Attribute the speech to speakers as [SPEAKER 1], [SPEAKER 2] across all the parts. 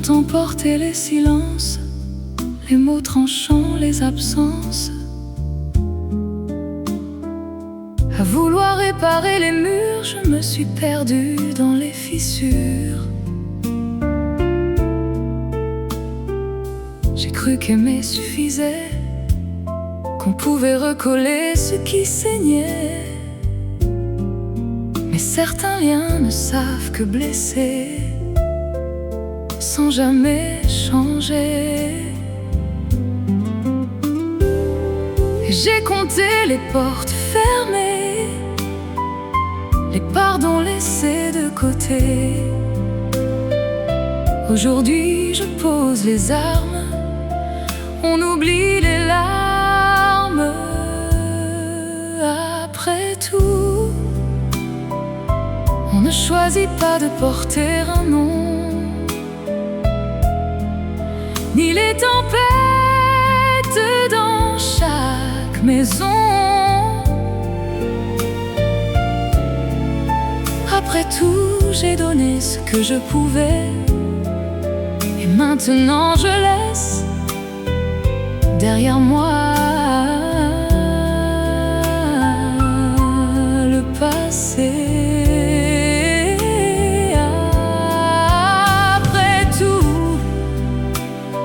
[SPEAKER 1] ont emporté les silences, les mots tranchants, les absences. À vouloir réparer les murs, je me suis perdue dans les fissures. J'ai cru qu'aimer suffisait, qu'on pouvait recoller ce qui saignait. Mais certains liens ne savent que blesser, sans jamais changer. Et j'ai compté les portes fermées, les pardons laissés de côté. Aujourd'hui je pose les armes, on oublie les larmes. Après tout, on ne choisit pas de porter un nom, ni les tempêtes dans chaque maison. Après tout, j'ai donné ce que je pouvais, et maintenant je laisse derrière moi le passé. Après tout,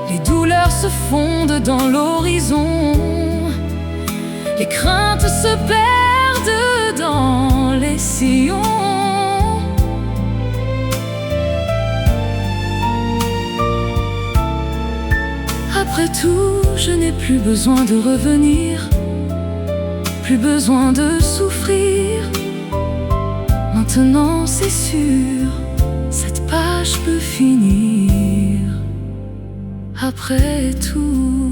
[SPEAKER 1] les douleurs se fondent dans l'horizon, les craintes se perdent dans les sillons. Après tout, je n'ai plus besoin de revenir, plus besoin de souffrir. Maintenant c'est sûr, cette page peut finir. Après tout,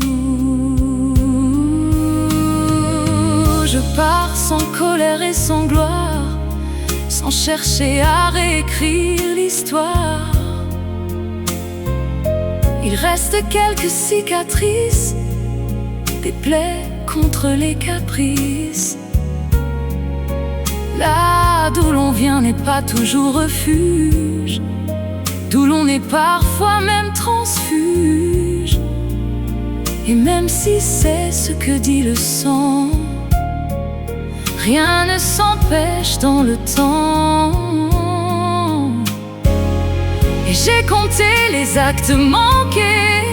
[SPEAKER 1] je pars sans colère et sans gloire, sans chercher à réécrire l'histoire. Il reste quelques cicatrices, des plaies contre les caprices. Là d'où l'on vient n'est pas toujours refuge, d'où l'on est parfois même transfuge. Et même si c'est ce que dit le sang, rien ne s'empêche dans le temps. Et j'ai compté les actes manqués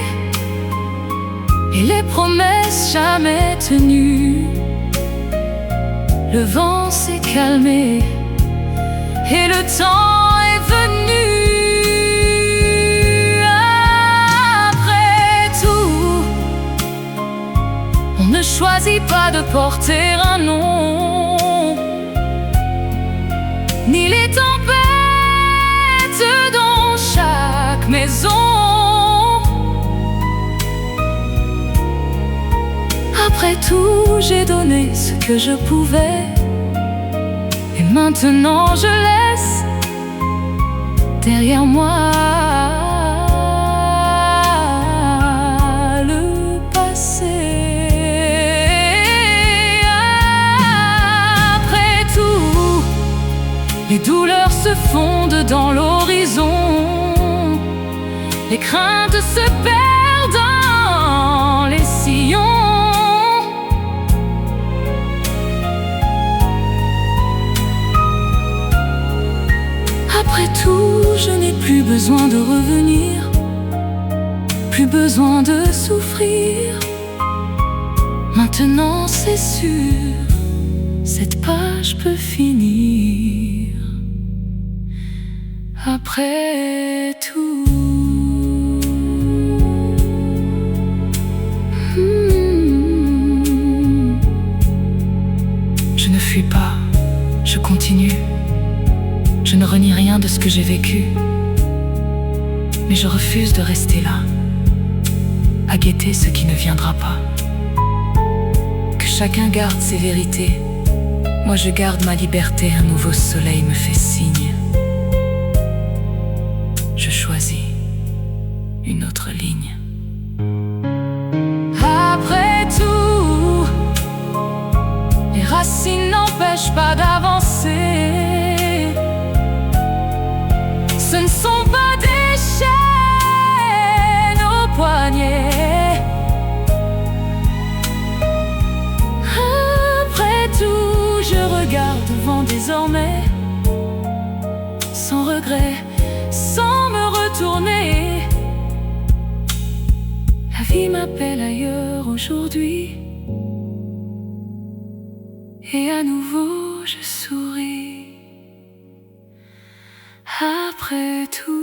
[SPEAKER 1] et les promesses jamais tenues. Le vent s'est calmé et le temps est venu. Après tout, on ne choisit pas de porter un nom, ni les tempêtes dans chaque maison. Après tout, j'ai donné ce que je pouvais, et maintenant je laisse derrière moi le passé. Après tout, les douleurs se fondent dans l'horizon, les craintes se perdent dans les sillons. Après tout, je n'ai plus besoin de revenir, plus besoin de souffrir. Maintenant c'est sûr, cette page peut finir. Après tout, je ne fuis pas, je continue. Je ne renie rien de ce que j'ai vécu, mais je refuse de rester là, à guetter ce qui ne viendra pas. Que chacun garde ses vérités, moi je garde ma liberté. Un nouveau soleil me fait signe, je choisis une autre ligne. Après tout, les racines n'empêchent pas d'avancer. Ce ne sont pas des chaînes vivant désormais, sans regret, sans me retourner. La vie m'appelle ailleurs aujourd'hui, et à nouveau je souris. Après tout